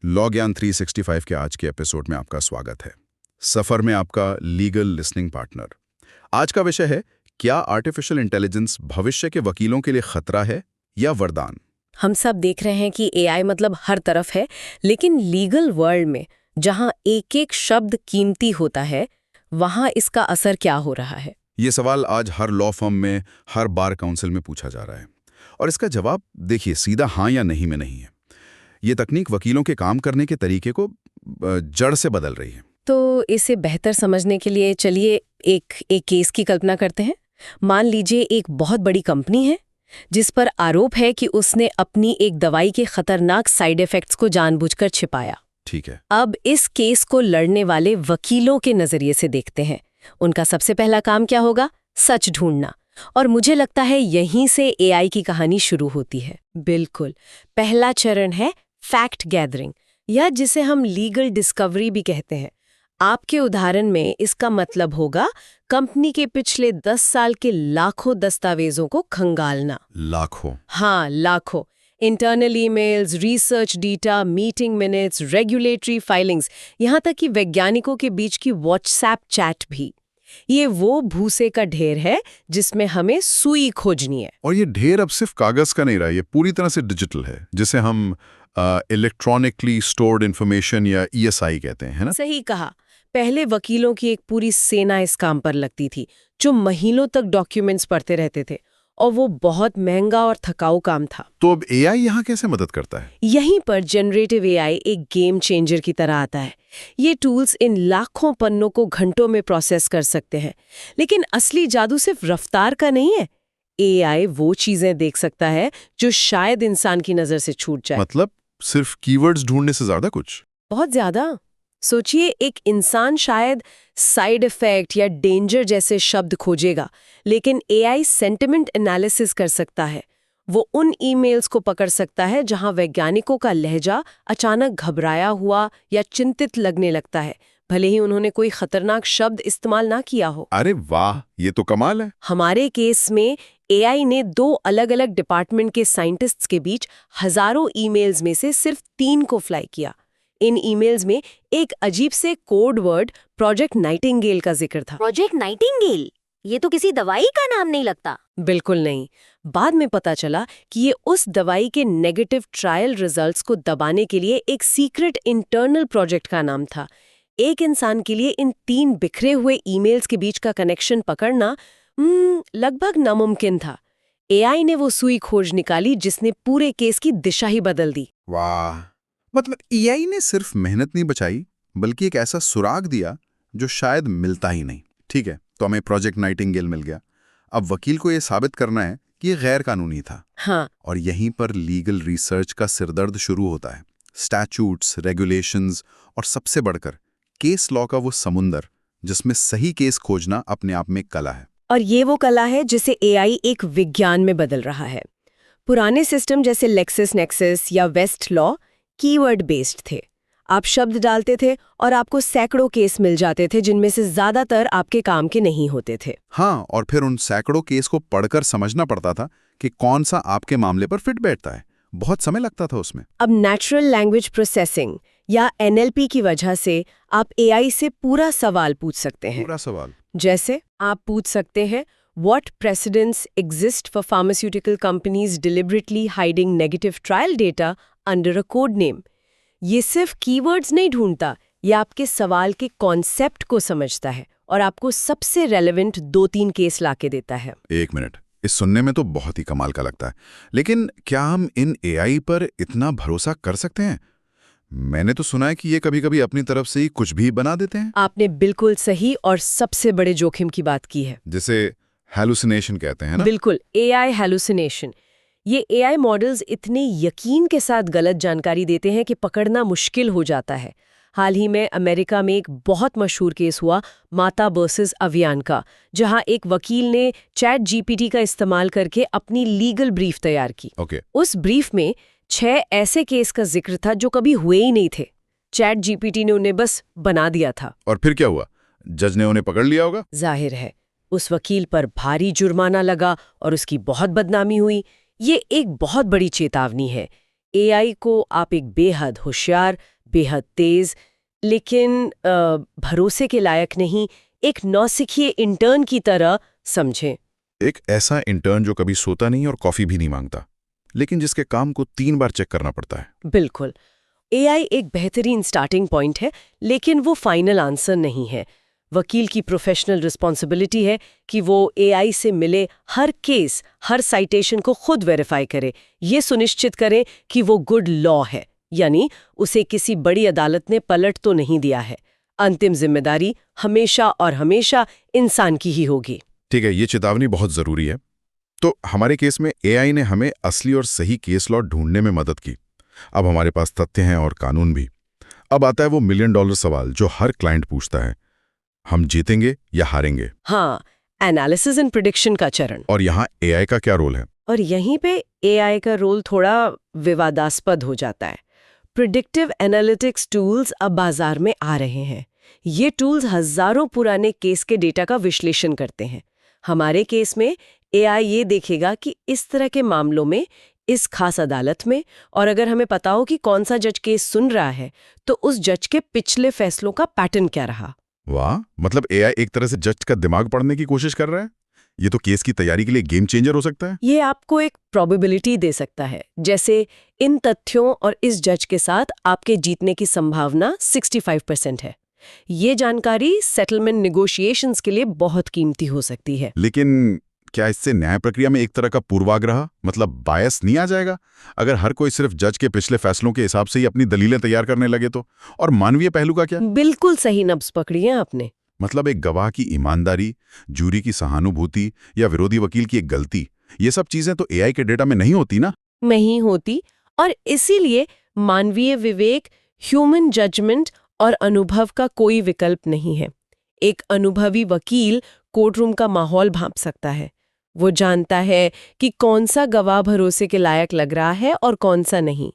Law ज्ञान 365 के आज के एपिसोड में आपका स्वागत है। सफर में आपका लीगल लिसनिंग पार्टनर। आज का विषय है, क्या आर्टिफिशियल इंटेलिजेंस भविष्य के वकीलों के लिए खतरा है या वरदान? हम सब देख रहे हैं कि एआई मतलब हर तरफ है, लेकिन लीगल वर्ल्ड में जहां एक एक शब्द कीमती होता है, वहां इसका असर क्या हो रहा है? ये सवाल आज हर लॉ फर्म में, हर बार काउंसिल में पूछा जा रहा है। और इसका जवाब देखिए, सीधा हाँ या नहीं में नहीं है। ये तकनीक वकीलों के काम करने के तरीके को जड़ से बदल रही है। तो इसे बेहतर समझने के लिए चलिए एक केस की कल्पना करते हैं। मान लीजिए एक बहुत बड़ी कंपनी है जिस पर आरोप है कि उसने अपनी एक दवाई के खतरनाक साइड इफेक्ट्स को जानबूझकर छिपाया। ठीक है। अब इस केस को लड़ने वाले वकीलों के नजरिए से देखते हैं। उनका सबसे पहला काम क्या होगा? सच ढूंढना। और मुझे लगता है यहीं से एआई की कहानी शुरू होती है। बिल्कुल, पहला चरण है फैक्ट गैदरिंग, या जिसे हम लीगल डिस्कवरी भी कहते हैं। आपके उदाहरण में इसका मतलब होगा कंपनी के पिछले 10 साल के लाखों दस्तावेजों को खंगालना। लाखों? हाँ, लाखों। Internal emails, research data, meeting minutes, regulatory filings, यहाँ तक कि वैज्ञानिकों के बीच की व्हाट्सएप चैट भी। ये वो भूसे का ढेर है जिसमें हमें सुई खोजनी है। और ये ढेर अब सिर्फ कागज का नहीं रहा, ये पूरी तरह से डिजिटल है, जिसे हम इलेक्ट्रॉनिकली स्टोर्ड इंफॉर्मेशन या ईएसआई कहते हैं, है ना? सही कहा। पहले वकीलों की एक पूरी सेना इस काम पर लगती थी, जो महीनों तक डॉक्यूमेंट्स पढ़ते रहते थे, और वो बहुत महंगा और थकाऊ काम था। तो अब एआई यहाँ कैसे मदद करता है? यहीं पर जनरेटिव एआई एक गेम चेंजर की तरह आता है। ये टूल्स इन लाखों पन्नों को घंटों में प्रोसेस कर सकते हैं, लेकिन असली जादू सिर्फ रफ्तार का नहीं है। एआई वो चीजें देख सकता है जो शायद इंसान की नजर से छूट जाए। मतलब सिर्फ कीवर्ड्स ढूंढने से ज्यादा कुछ? बहुत ज्यादा। सोचिए, एक इंसान शायद साइड इफेक्ट या डेंजर जैसे शब्द खोजेगा, लेकिन एआई सेंटिमेंट एनालिसिस कर सकता है। वो उन ईमेल्स को पकड़ सकता है जहां वैज्ञानिकों का लहजा अचानक घबराया हुआ या चिंतित लगने लगता है, भले ही उन्होंने कोई खतरनाक शब्द इस्तेमाल ना किया हो। अरे वाह, ये तो कमाल है। हमारे केस में एआई ने 2 अलग-अलग डिपार्टमेंट के साइंटिस्ट्स के बीच हजारों ईमेल्स में से सिर्फ 3 को फ्लाई किया। इन ईमेल्स में एक अजीब से कोड वर्ड प्रोजेक्ट नाइटिंगेल का जिक्र था। Project Nightingale? ये तो किसी दवाई का नाम नहीं लगता। बिल्कुल नहीं। बाद में पता चला कि ये उस दवाई के नेगेटिव ट्रायल रिजल्ट्स को दबाने के लिए एक सीक्रेट इंटरनल प्रोजेक्ट का नाम था। एक इंसान के लिए इन 3 बिखरे हुए ईमेल्स के बीच का कनेक्शन पकड़ना लगभग नामुमकिन था। एआई ने वो सुई खोज निकाली जिसने पूरे केस की दिशा ही बदल दी। वाह, मतलब एआई ने सिर्फ मेहनत नहीं बचाई, बल्कि एक ऐसा सुराग दिया जो शायद मिलता ही नहीं। ठीक है, तो हमें प्रोजेक्ट नाइटिंगेल मिल गया। अब वकील को यह साबित करना है कि ये गैर कानूनी था। हाँ। और यहीं पर लीगल रिसर्च का सिरदर्द शुरू होता है। स्टैट्यूट्स, रेगुलेशंस और सबसे बढ़कर केस लॉ का वो समुंदर जिसमें सही केस खोजना अपने आप में एक कला है। और ये वो कला है जिसे एआई एक विज्ञान में बदल रहा है। पुराने सिस्टम जैसे लेक्सिस नेक्सिस या वेस्ट लॉ कीवर्ड बेस्ड थे। आप शब्द डालते थे और आपको सैकड़ों केस मिल जाते थे, जिनमें से ज्यादातर आपके काम के नहीं होते थे। हाँ, और फिर उन सैकड़ों केस को पढ़कर समझना पड़ता था कि कौन सा आपके मामले पर फिट बैठता है। बहुत समय लगता था उसमें। अब नेचुरल लैंग्वेज प्रोसेसिंग या एनएलपी की वजह से आप एआई से पूरा सवाल पूछ सकते हैं। पूरा सवाल? जैसे आप पूछ सकते हैं, What precedents exist for pharmaceutical companies deliberately hiding negative trial data under a code name? ये सिर्फ कीवर्ड्स नहीं ढूंढता, ये आपके सवाल के कॉन्सेप्ट को समझता है और आपको सबसे रेलेवेंट 2-3 केस लाके देता है। एक मिनट, इस सुनने में तो बहुत ही कमाल का लगता है, लेकिन क्या हम इन एआई पर इतना भरोसा कर सकते हैं? मैंने तो सुना है कि ये कभी-कभी अपनी तरफ से ही कुछ भी बना देते हैं। आपने बिल्कुल सही और सबसे बड़े जोखिम की बात की है, जिसे हैलुसिनेशन कहते हैं ना? बिल्कुल, एआई हैलुसिनेशन। ये एआई मॉडल्स इतने यकीन के साथ गलत जानकारी देते हैं कि पकड़ना मुश्किल हो जाता है। हाल ही में अमेरिका में एक बहुत मशहूर केस हुआ, माता वर्सेस अवियान का, जहां एक वकील ने चैट जीपीटी का इस्तेमाल करके अपनी लीगल ब्रीफ तैयार की। उस ब्रीफ में 6 ऐसे केस का जिक्र था जो कभी हुए ही नहीं थे। चैट जीपीटी ने उन्हें बस बना दिया था। और फिर क्या हुआ? जज ने उन्हें पकड़ लिया होगा? जाहिर है, उस वकील पर भारी जुर्माना लगा और उसकी बहुत बदनामी हुई। ये एक बहुत बड़ी चेतावनी है। एआई को आप एक बेहद होशियार, बेहद तेज, लेकिन भरोसे के लायक नहीं, एक नौसिखिए इंटर्न की तरह समझें। एक ऐसा इंटर्न जो कभी सोता नहीं और कॉफी भी नहीं मांगता, लेकिन जिसके काम को 3 बार चेक करना पड़ता है। बिल्कुल। एआई एक बेहतरीन स्टार्टिंग पॉइंट है, लेकिन वो फाइनल आंसर नहीं है। वकील की प्रोफेशनल रिस्पॉन्सिबिलिटी है कि वो एआई से मिले हर केस, हर साइटेशन को खुद वेरीफाई करे, ये सुनिश्चित करें कि वो गुड लॉ है, यानी उसे किसी बड़ी अदालत ने पलट तो नहीं दिया है। अंतिम जिम्मेदारी हमेशा और हमेशा इंसान की ही होगी। ठीक है, ये चेतावनी बहुत जरूरी है। तो हमारे केस में एआई ने हमें असली और सही केस लॉ ढूंढने में मदद की। अब हमारे पास तथ्य हैं और कानून भी। अब आता है वो $1 मिलियन सवाल जो हर क्लाइंट पूछता है, हम जीतेंगे या हारेंगे? हाँ, एनालिसिस एंड प्रिडिक्शन का चरण। और यहाँ एआई का क्या रोल है? और यहीं पे एआई का रोल थोड़ा विवादास्पद हो जाता है। प्रिडिक्टिव एनालिटिक्स टूल्स अब बाजार में आ रहे हैं। ये टूल्स हजारों पुराने केस के डेटा का विश्लेषण करते हैं। हमारे केस में एआई ये देखेगा कि इस तरह के मामलों में, इस खास अदालत में, और अगर हमें पता हो कि कौन सा जज केस सुन रहा है, तो उस जज के पिछले फैसलों का पैटर्न क्या रहा। वाह, मतलब एआई एक तरह से जज का दिमाग पढ़ने की कोशिश कर रहा है। ये तो केस की तैयारी के लिए गेम चेंजर हो सकता है। ये आपको एक प्रोबेबिलिटी दे सकता है, जैसे इन तथ्यों और इस जज के साथ आपके जीतने की संभावना 65% है। ये जानकारी सेटलमेंट नेगोशिएशंस के लिए बहुत कीमती हो सकती है। लेकिन क्या इससे न्याय प्रक्रिया में एक तरह का पूर्वाग्रह, मतलब बायस नहीं आ जाएगा? अगर हर कोई सिर्फ जज के पिछले फैसलों के हिसाब से ही अपनी दलीलें तैयार करने लगे तो? और मानवीय पहलू का क्या? बिल्कुल सही नब्ज पकड़ी है आपने। मतलब एक गवाह की ईमानदारी, जूरी की सहानुभूति या विरोधी वकील की एक गलती, ये सब चीजें तो एआई के डेटा में नहीं होती ना? नहीं होती, और इसीलिए मानवीय विवेक, ह्यूमन जजमेंट और अनुभव का कोई विकल्प नहीं है। एक अनुभवी वकील कोर्टरूम का माहौल भांप सकता है। वो जानता है कि कौन सा गवाह भरोसे के लायक लग रहा है और कौन सा नहीं।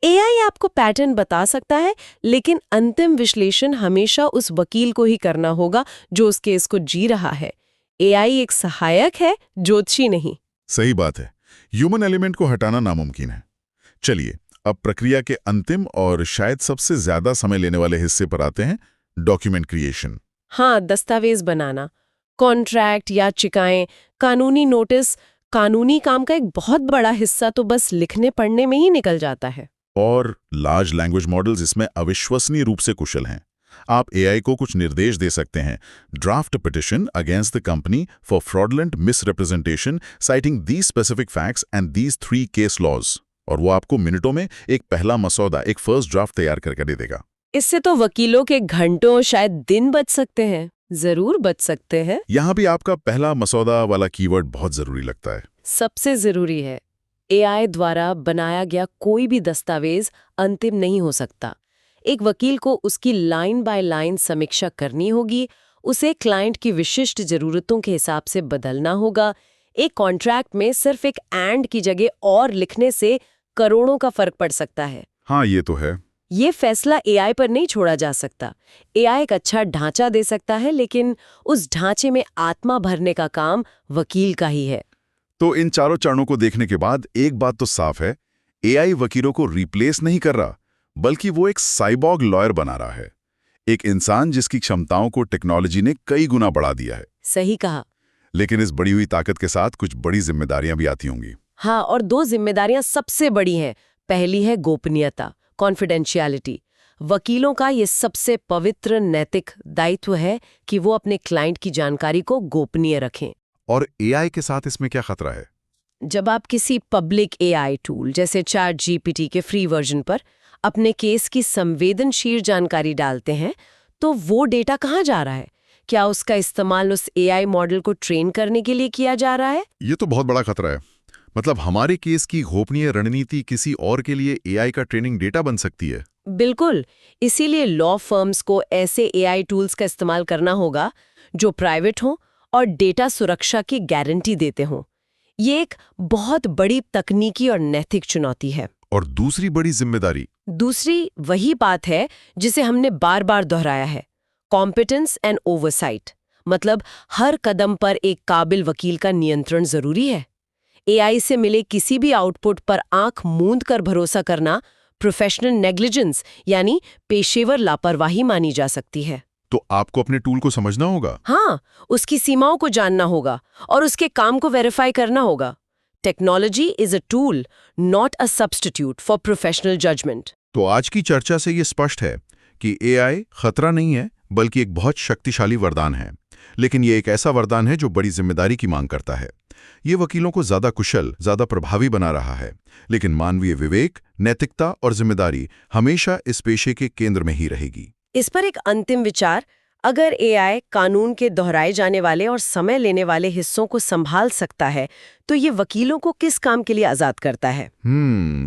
एआई आपको पैटर्न बता सकता है, लेकिन अंतिम विश्लेषण हमेशा उस वकील को ही करना होगा जो उस केस को जी रहा है। एआई एक सहायक है, ज्योतिषी नहीं। सही बात है, ह्यूमन एलिमेंट को हटाना नामुमकिन है। चलिए, अब प्रक्रिया के अंतिम और शायद सबसे ज्यादा समय लेने वाले हिस्से पर आते हैं, डॉक्यूमेंट क्रिएशन। हाँ, दस्तावेज बनाना, कॉन्ट्रैक्ट, याचिकाएं, कानूनी नोटिस, कानूनी काम का एक बहुत बड़ा हिस्सा तो बस लिखने पढ़ने में ही निकल जाता है। और लार्ज लैंग्वेज मॉडल्स इसमें अविश्वसनीय रूप से कुशल हैं। आप एआई को कुछ निर्देश दे सकते हैं, draft petition against the company for fraudulent misrepresentation citing these specific facts and these 3 case laws, और वो आपको मिनटों में एक पहला मसौदा, एक फर्स्ट ड्राफ्ट तैयार करके दे देगा। इससे तो वकीलों के घंटों, शायद दिन बच सकते हैं। जरूर बच सकते हैं। यहाँ भी आपका पहला मसौदा वाला कीवर्ड बहुत जरूरी लगता है। सबसे जरूरी है। एआई द्वारा बनाया गया कोई भी दस्तावेज अंतिम नहीं हो सकता। एक वकील को उसकी लाइन बाय लाइन समीक्षा करनी होगी, उसे क्लाइंट की विशिष्ट जरूरतों के हिसाब से बदलना होगा। एक कॉन्ट्रैक्ट में सिर्फ एक एंड की जगह और लिखने से करोड़ों का फर्क पड़ सकता है। हाँ, ये तो है। ये फैसला एआई पर नहीं छोड़ा जा सकता। एआई एक अच्छा ढांचा दे सकता है, लेकिन उस ढांचे में आत्मा भरने का काम वकील का ही है। तो इन चारों चरणों को देखने के बाद एक बात तो साफ है, एआई वकीलों को रिप्लेस नहीं कर रहा, बल्कि वो एक साइबॉर्ग लॉयर बना रहा है। एक इंसान जिसकी क्षमताओं को टेक्नोलॉजी ने कई गुना बढ़ा दिया है। सही कहा। लेकिन इस बढ़ी हुई ताकत के साथ कुछ बड़ी जिम्मेदारियां भी आती होंगी। हाँ, और 2 जिम्मेदारियां सबसे बड़ी हैं। पहली है गोपनीयता, कॉन्फिडेंशियलिटी। वकीलों का ये सबसे पवित्र नैतिक दायित्व है कि वो अपने क्लाइंट की जानकारी को गोपनीय रखें। और एआई के साथ इसमें क्या खतरा है? जब आप किसी पब्लिक एआई टूल जैसे ChatGPT के फ्री वर्जन पर अपने केस की संवेदनशील जानकारी डालते हैं, तो वो डेटा कहाँ जा रहा है? क्या उसका इस्तेमाल उस एआई मॉडल को ट्रेन करने के लिए किया जा रहा है? ये तो बहुत बड़ा खतरा है। मतलब हमारे केस की गोपनीय रणनीति किसी और के लिए एआई का ट्रेनिंग डेटा बन सकती है। बिल्कुल। इसीलिए लॉ फर्म्स को ऐसे एआई टूल्स का इस्तेमाल करना होगा जो प्राइवेट हों और डेटा सुरक्षा की गारंटी देते हों। ये एक बहुत बड़ी तकनीकी और नैतिक चुनौती है। और दूसरी बड़ी जिम्मेदारी? दूसरी वही बात है जिसे हमने बार बार दोहराया है, कॉम्पिटेंस एंड ओवरसाइट। मतलब हर कदम पर एक काबिल वकील का नियंत्रण जरूरी है। एआई से मिले किसी भी आउटपुट पर आंख मूंद कर भरोसा करना प्रोफेशनल नेग्लिजेंस यानी पेशेवर लापरवाही मानी जा सकती है। तो आपको अपने टूल को समझना होगा। हाँ, उसकी सीमाओं को जानना होगा और उसके काम को वेरीफाई करना होगा। Technology is a tool, not a substitute for professional judgement. तो आज की चर्चा से ये स्पष्ट है कि एआई खतरा नहीं है, बल्कि एक बहुत शक्तिशाली वरदान है। लेकिन ये एक ऐसा वरदान है जो बड़ी जिम्मेदारी की मांग करता है। ये वकीलों को ज्यादा कुशल, ज्यादा प्रभावी बना रहा है, लेकिन मानवीय विवेक, नैतिकता और जिम्मेदारी हमेशा इस पेशे के केंद्र में ही रहेगी। इस पर एक अंतिम विचार, अगर एआई कानून के दोहराए जाने वाले और समय लेने वाले हिस्सों को संभाल सकता है, तो ये वकीलों को किस काम के लिए आजाद करता है?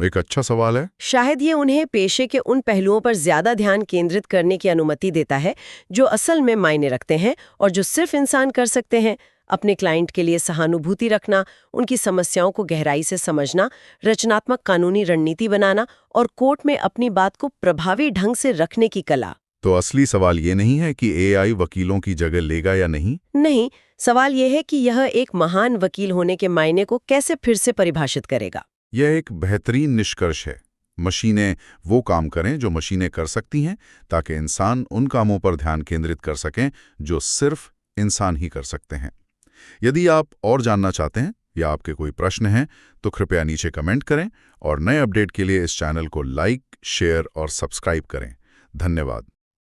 एक अच्छा सवाल है। शायद ये उन्हें पेशे के उन पहलुओं पर ज्यादा ध्यान केंद्रित करने की अनुमति देता है जो असल में मायने रखते हैं और जो सिर्फ इंसान कर सकते हैं। अपने क्लाइंट के लिए सहानुभूति रखना, उनकी समस्याओं को गहराई से समझना, रचनात्मक कानूनी रणनीति बनाना और कोर्ट में अपनी बात को प्रभावी ढंग से रखने की कला। तो असली सवाल ये नहीं है कि एआई वकीलों की जगह लेगा या नहीं। नहीं, सवाल यह है कि यह एक महान वकील होने के मायने को कैसे फिर से परिभाषित करेगा। यह एक बेहतरीन निष्कर्ष है। मशीनें वो काम करें जो मशीनें कर सकती हैं, ताकि इंसान उन कामों पर ध्यान केंद्रित कर सकें जो सिर्फ इंसान ही कर सकते हैं। यदि आप और जानना चाहते हैं या आपके कोई प्रश्न हैं, तो कृपया नीचे कमेंट करें और नए अपडेट के लिए इस चैनल को लाइक, शेयर और सब्सक्राइब करें। धन्यवाद।